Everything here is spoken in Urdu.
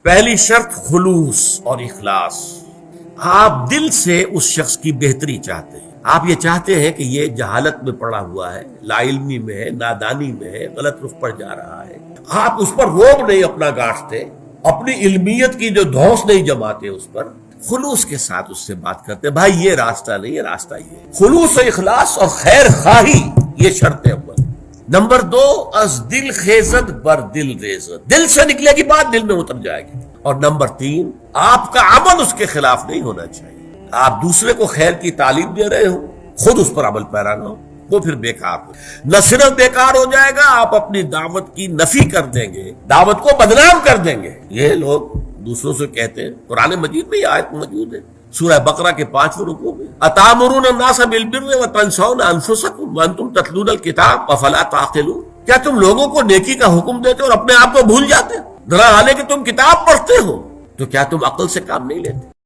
پہلی شرط خلوص اور اخلاص. آپ دل سے اس شخص کی بہتری چاہتے ہیں. آپ یہ چاہتے ہیں کہ یہ جہالت میں پڑا ہوا ہے، لا علمی میں ہے، نادانی میں ہے، غلط رخ پر جا رہا ہے. آپ اس پر روب نہیں اپنا گاٹھتے، اپنی علمیت کی جو دھوس نہیں جماتے، اس پر خلوص کے ساتھ اس سے بات کرتے. بھائی یہ راستہ نہیں، یہ راستہ یہ ہے. خلوص و اخلاص اور خیر خواہی یہ شرط ہے اول. نمبر 2، از دل خیزت بر دل ریزت، دل سے نکلے گی بات دل میں اتر جائے گی. اور نمبر 3، آپ کا عمل اس کے خلاف نہیں ہونا چاہیے. آپ دوسرے کو خیر کی تعلیم دے رہے ہو، خود اس پر عمل پیرا نہ ہو، وہ پھر بیکار ہو. نہ صرف بیکار ہو جائے گا، آپ اپنی دعوت کی نفی کر دیں گے، دعوت کو بدنام کر دیں گے. یہ لوگ دوسروں سے کہتے ہیں، قرآن مجید میں یہ آیت موجود ہے سورہ بقرہ کے 5ویں رکوع میں، اتامرون الناس بالبر وتنسون انفسکم وانتم تتلون الکتاب افلا تعقلون. کیا تم لوگوں کو نیکی کا حکم دیتے اور اپنے آپ کو بھول جاتے؟ ذرا حالانکہ تم کتاب پڑھتے ہو تو کیا تم عقل سے کام نہیں لیتے؟